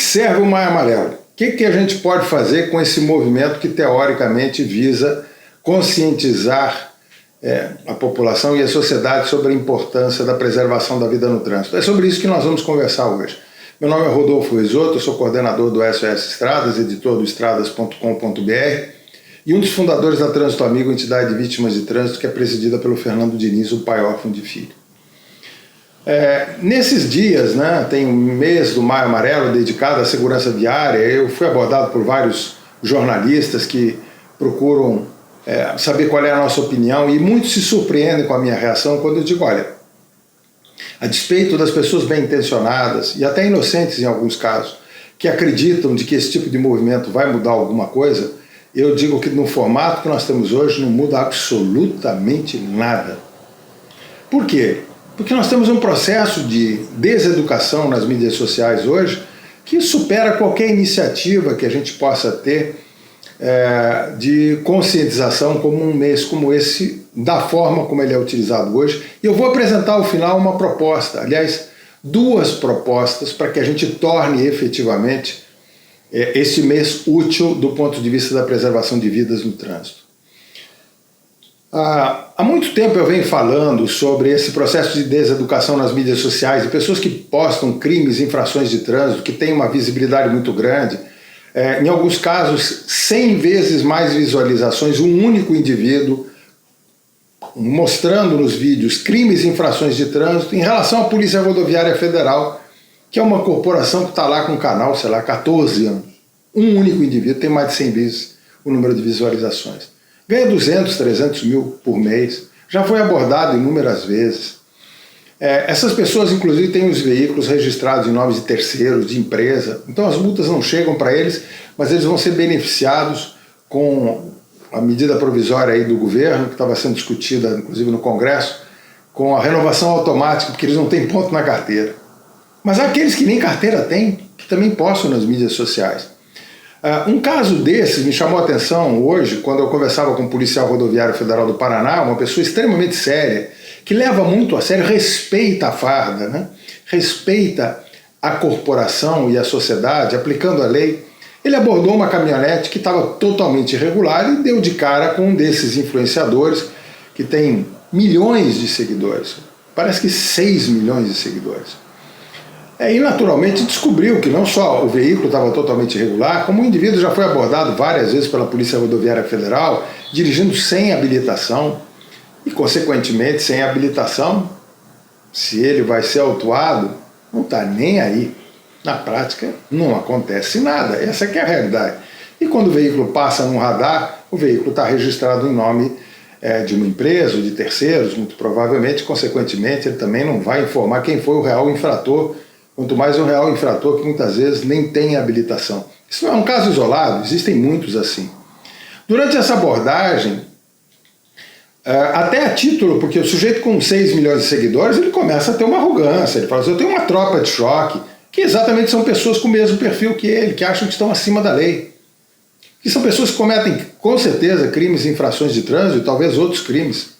Observe o Maio Amarelo. O que a gente pode fazer com esse movimento que teoricamente visa conscientizar a população e a sociedade sobre a importância da preservação da vida no trânsito? É sobre isso que nós vamos conversar hoje. Meu nome é Rodolfo Risotto, eu sou coordenador do SOS Estradas, editor do estradas.com.br e um dos fundadores da Trânsito Amigo, entidade de vítimas de trânsito que é presidida pelo Fernando Diniz, o pai órfão de filho. Nesses dias, tem um mês do Maio Amarelo dedicado à segurança viária. Eu fui abordado por vários jornalistas que procuram saber qual é a nossa opinião, e muitos se surpreendem com a minha reação quando eu digo, olha, a despeito das pessoas bem intencionadas e até inocentes em alguns casos, que acreditam de que esse tipo de movimento vai mudar alguma coisa, eu digo que no formato que nós temos hoje não muda absolutamente nada. Por quê? Porque nós temos um processo de deseducação nas mídias sociais hoje que supera qualquer iniciativa que a gente possa ter de conscientização como um mês como esse, da forma como ele é utilizado hoje. E eu vou apresentar ao final uma proposta, aliás, duas propostas para que a gente torne efetivamente esse mês útil do ponto de vista da preservação de vidas no trânsito. Há muito tempo eu venho falando sobre esse processo de deseducação nas mídias sociais, de pessoas que postam crimes e infrações de trânsito, que têm uma visibilidade muito grande, em alguns casos 100 vezes mais visualizações, um único indivíduo mostrando nos vídeos crimes e infrações de trânsito em relação à Polícia Rodoviária Federal, que é uma corporação que está lá com um canal, sei lá, 14 anos. Um único indivíduo tem mais de 100 vezes o número de visualizações. Ganha 200, 300 mil por mês, já foi abordado inúmeras vezes. Essas pessoas, inclusive, têm os veículos registrados em nomes de terceiros, de empresa, então as multas não chegam para eles, mas eles vão ser beneficiados com a medida provisória aí do governo, que estava sendo discutida, inclusive, no Congresso, com a renovação automática, porque eles não têm ponto na carteira. Mas há aqueles que nem carteira têm, que também postam nas mídias sociais. Um caso desses me chamou a atenção hoje, quando eu conversava com o policial rodoviário federal do Paraná, uma pessoa extremamente séria, que leva muito a sério, respeita a farda, respeita a corporação e a sociedade, aplicando a lei. Ele abordou uma caminhonete que estava totalmente irregular e deu de cara com um desses influenciadores que tem milhões de seguidores, parece que 6 milhões de seguidores. E naturalmente descobriu que não só o veículo estava totalmente irregular, como o indivíduo já foi abordado várias vezes pela Polícia Rodoviária Federal, dirigindo sem habilitação, e consequentemente sem habilitação, se ele vai ser autuado, não está nem aí. Na prática não acontece nada, essa que é a realidade. E quando o veículo passa num radar, o veículo está registrado em nome de uma empresa ou de terceiros, muito provavelmente, consequentemente ele também não vai informar quem foi o real infrator, quanto mais um real infrator que muitas vezes nem tem habilitação. Isso não é um caso isolado, existem muitos assim. Durante essa abordagem, até a título, porque o sujeito com 6 milhões de seguidores, ele começa a ter uma arrogância, ele fala assim, eu tenho uma tropa de choque, que exatamente são pessoas com o mesmo perfil que ele, que acham que estão acima da lei. Que são pessoas que cometem, com certeza, crimes e infrações de trânsito, e talvez outros crimes,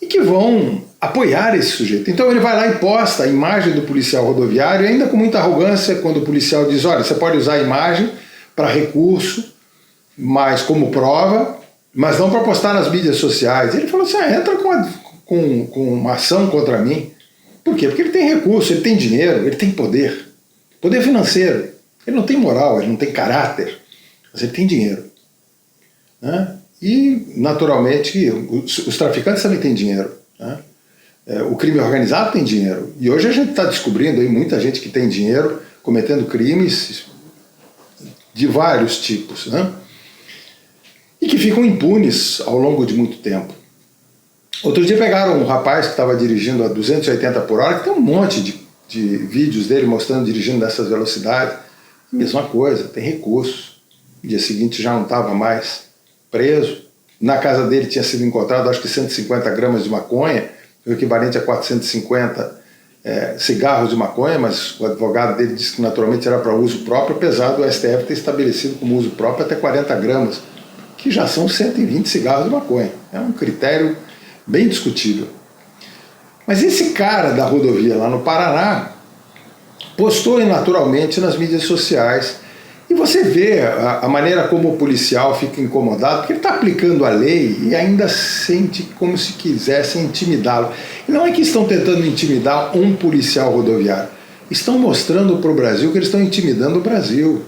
e que vão apoiar esse sujeito. Então ele vai lá e posta a imagem do policial rodoviário, ainda com muita arrogância, quando o policial diz, olha, você pode usar a imagem para recurso, mas como prova, mas não para postar nas mídias sociais. Ele falou assim, entra com uma ação contra mim. Por quê? Porque ele tem recurso, ele tem dinheiro, ele tem poder financeiro. Ele não tem moral, ele não tem caráter, mas ele tem dinheiro. E, naturalmente, os traficantes também têm dinheiro. O crime organizado tem dinheiro. E hoje a gente está descobrindo aí muita gente que tem dinheiro cometendo crimes de vários tipos, e que ficam impunes ao longo de muito tempo. Outro dia pegaram um rapaz que estava dirigindo a 280 por hora, que tem um monte de vídeos dele mostrando dirigindo dessas velocidades. Mesma coisa, tem recursos. No dia seguinte já não estava mais preso. Na casa dele tinha sido encontrado acho que 150 gramas de maconha, o equivalente a 450 cigarros de maconha, mas o advogado dele disse que naturalmente era para uso próprio, apesar do STF ter estabelecido como uso próprio até 40 gramas, que já são 120 cigarros de maconha. É um critério bem discutível. Mas esse cara da rodovia lá no Paraná postou naturalmente nas mídias sociais. E você vê a maneira como o policial fica incomodado, porque ele está aplicando a lei e ainda sente como se quisesse intimidá-lo. E não é que estão tentando intimidar um policial rodoviário, estão mostrando para o Brasil que eles estão intimidando o Brasil.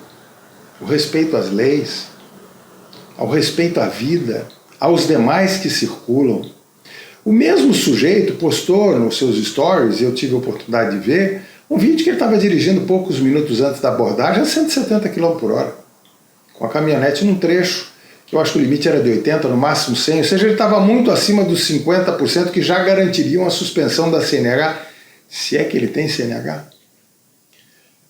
O respeito às leis, ao respeito à vida, aos demais que circulam. O mesmo sujeito postou nos seus stories, e eu tive a oportunidade de ver, um vídeo que ele estava dirigindo poucos minutos antes da abordagem a 170 km por hora, com a caminhonete num trecho, que eu acho que o limite era de 80, no máximo 100, ou seja, ele estava muito acima dos 50% que já garantiriam a suspensão da CNH, se é que ele tem CNH.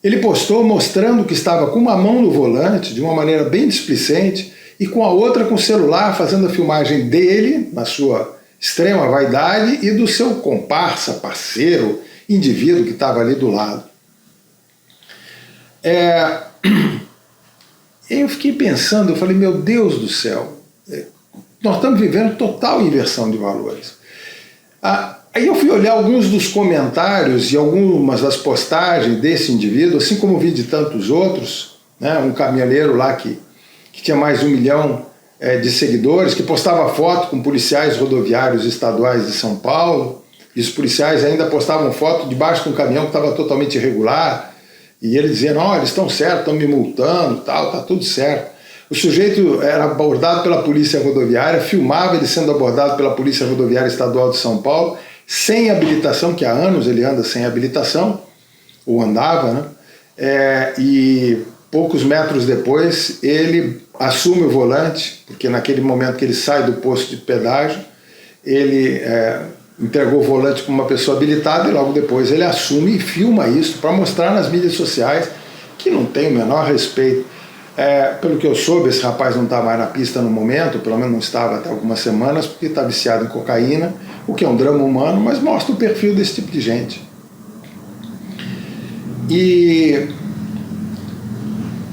Ele postou mostrando que estava com uma mão no volante, de uma maneira bem displicente, e com a outra com o celular, fazendo a filmagem dele, na sua extrema vaidade, e do seu comparsa, parceiro, indivíduo que estava ali do lado. Eu fiquei pensando, eu falei, meu Deus do céu, nós estamos vivendo total inversão de valores. Aí eu fui olhar alguns dos comentários e algumas das postagens desse indivíduo, assim como vi de tantos outros, né, um caminhoneiro lá que tinha mais de 1 milhão de seguidores, que postava foto com policiais rodoviários estaduais de São Paulo, e os policiais ainda postavam foto debaixo de um caminhão que estava totalmente irregular, e ele dizia, não, eles estão certos, estão me multando, tal, está tudo certo. O sujeito era abordado pela polícia rodoviária, filmava ele sendo abordado pela Polícia Rodoviária Estadual de São Paulo, sem habilitação, que há anos ele anda sem habilitação, ou andava, né? E poucos metros depois ele assume o volante, porque naquele momento que ele sai do posto de pedágio, ele entregou o volante para uma pessoa habilitada e logo depois ele assume e filma isso para mostrar nas mídias sociais que não tem o menor respeito. Pelo que eu soube, esse rapaz não está mais na pista no momento, pelo menos não estava até algumas semanas, porque está viciado em cocaína, o que é um drama humano, mas mostra o perfil desse tipo de gente. E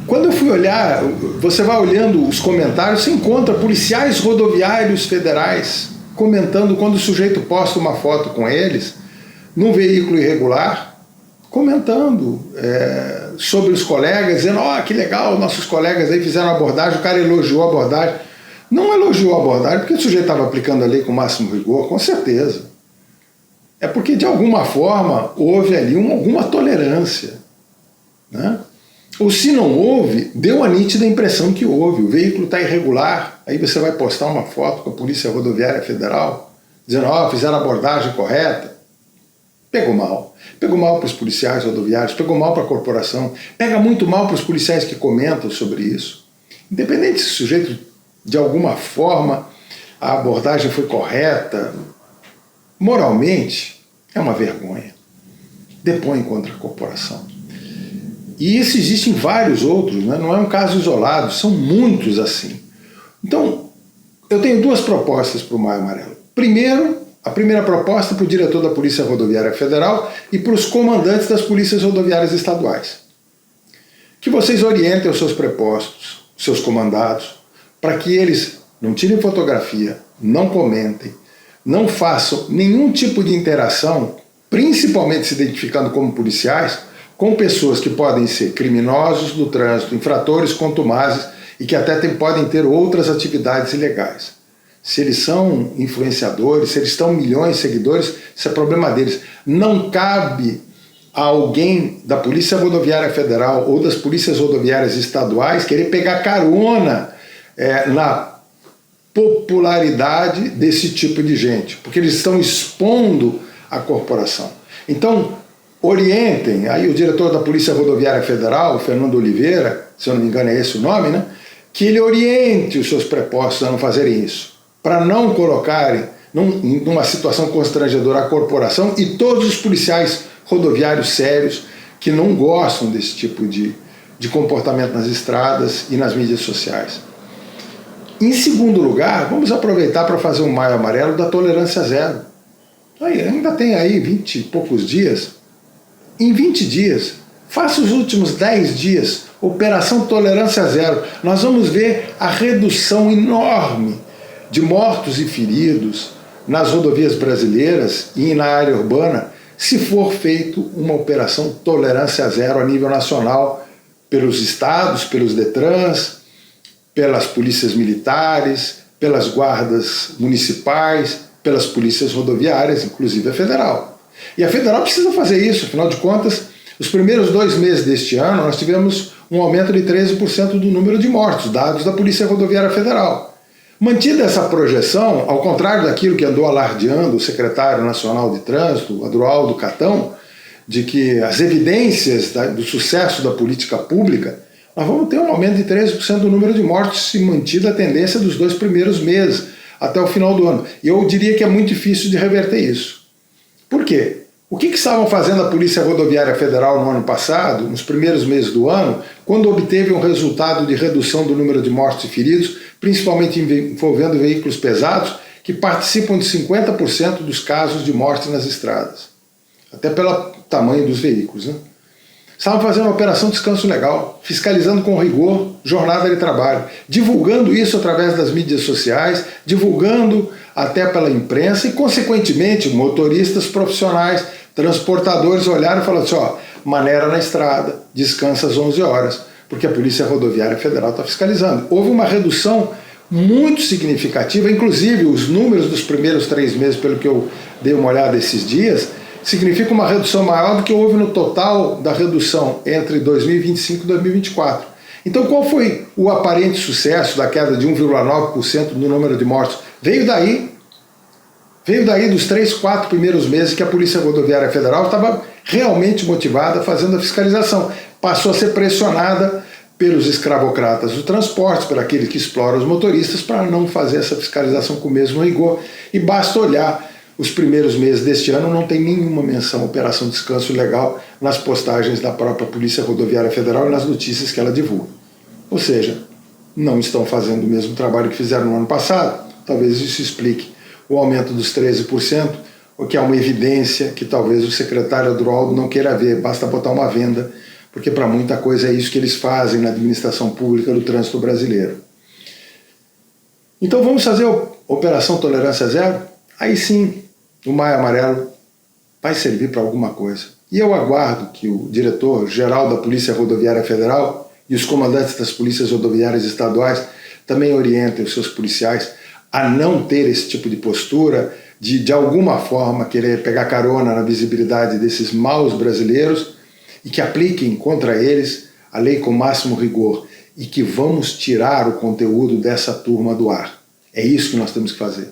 quando eu fui olhar, você vai olhando os comentários, você encontra policiais rodoviários federais comentando quando o sujeito posta uma foto com eles, num veículo irregular, comentando sobre os colegas, dizendo, que legal, nossos colegas aí fizeram a abordagem, o cara elogiou a abordagem. Não elogiou a abordagem porque o sujeito estava aplicando a lei com o máximo rigor, com certeza. É porque, de alguma forma, houve ali alguma tolerância, né? Ou se não houve, deu a nítida impressão que houve. O veículo está irregular, aí você vai postar uma foto com a Polícia Rodoviária Federal, dizendo, fizeram a abordagem correta. Pegou mal. Pegou mal para os policiais rodoviários, pegou mal para a corporação, pega muito mal para os policiais que comentam sobre isso. Independente se o sujeito, de alguma forma, a abordagem foi correta, moralmente, é uma vergonha. Depõe contra a corporação. E isso existe em vários outros, né? Não é um caso isolado, são muitos assim. Então, eu tenho duas propostas para o Maio Amarelo. Primeiro, a primeira proposta para o diretor da Polícia Rodoviária Federal e para os comandantes das polícias rodoviárias estaduais. Que vocês orientem os seus prepostos, os seus comandados, para que eles não tirem fotografia, não comentem, não façam nenhum tipo de interação, principalmente se identificando como policiais, com pessoas que podem ser criminosos do trânsito, infratores contumazes e que até podem ter outras atividades ilegais. Se eles são influenciadores, se eles estão milhões de seguidores, isso é problema deles. Não cabe a alguém da Polícia Rodoviária Federal ou das polícias rodoviárias estaduais querer pegar carona na popularidade desse tipo de gente, porque eles estão expondo a corporação. Então, orientem, aí o diretor da Polícia Rodoviária Federal, o Fernando Oliveira, se eu não me engano é esse o nome, né? Que ele oriente os seus prepostos a não fazerem isso, para não colocarem numa situação constrangedora a corporação e todos os policiais rodoviários sérios que não gostam desse tipo de comportamento nas estradas e nas mídias sociais. Em segundo lugar, vamos aproveitar para fazer um Maio Amarelo da tolerância zero. Ainda tem aí 20 e poucos dias. Em 20 dias, faça os últimos 10 dias, Operação Tolerância Zero. Nós vamos ver a redução enorme de mortos e feridos nas rodovias brasileiras e na área urbana se for feito uma operação tolerância zero a nível nacional, pelos estados, pelos DETRANs, pelas polícias militares, pelas guardas municipais, pelas polícias rodoviárias, inclusive a federal. E a federal precisa fazer isso, afinal de contas, os primeiros 2 meses deste ano nós tivemos um aumento de 13% do número de mortos, dados da Polícia Rodoviária Federal. Mantida essa projeção, ao contrário daquilo que andou alardeando o secretário nacional de trânsito, Adroaldo Catão, de que as evidências do sucesso da política pública, nós vamos ter um aumento de 13% do número de mortes se mantida a tendência dos 2 primeiros meses até o final do ano. E eu diria que é muito difícil de reverter isso. Por quê? O que estavam fazendo a Polícia Rodoviária Federal no ano passado, nos primeiros meses do ano, quando obteve um resultado de redução do número de mortos e feridos, principalmente envolvendo veículos pesados, que participam de 50% dos casos de morte nas estradas, até pelo tamanho dos veículos, né? Estavam fazendo uma operação descanso legal, fiscalizando com rigor jornada de trabalho, divulgando isso através das mídias sociais, divulgando até pela imprensa e, consequentemente, motoristas profissionais, transportadores olharam e falaram assim, ó, maneira na estrada, descansa às 11 horas, porque a Polícia Rodoviária Federal está fiscalizando. Houve uma redução muito significativa, inclusive os números dos primeiros 3 meses, pelo que eu dei uma olhada esses dias, significa uma redução maior do que houve no total da redução entre 2025 e 2024. Então qual foi o aparente sucesso da queda de 1,9% no número de mortos? Veio daí dos 3, 4 primeiros meses que a Polícia Rodoviária Federal estava realmente motivada fazendo a fiscalização. Passou a ser pressionada pelos escravocratas do transporte, por aqueles que exploram os motoristas, para não fazer essa fiscalização com o mesmo rigor. E basta olhar os primeiros meses deste ano, não tem nenhuma menção à Operação Descanso Legal nas postagens da própria Polícia Rodoviária Federal e nas notícias que ela divulga. Ou seja, não estão fazendo o mesmo trabalho que fizeram no ano passado. Talvez isso explique o aumento dos 13%, o que é uma evidência que talvez o secretário Adroaldo não queira ver, basta botar uma venda, porque para muita coisa é isso que eles fazem na administração pública do trânsito brasileiro. Então vamos fazer a Operação Tolerância Zero? Aí sim, o Maio Amarelo vai servir para alguma coisa. E eu aguardo que o diretor-geral da Polícia Rodoviária Federal e os comandantes das polícias rodoviárias estaduais também orientem os seus policiais a não ter esse tipo de postura, de alguma forma querer pegar carona na visibilidade desses maus brasileiros e que apliquem contra eles a lei com máximo rigor e que vamos tirar o conteúdo dessa turma do ar. É isso que nós temos que fazer.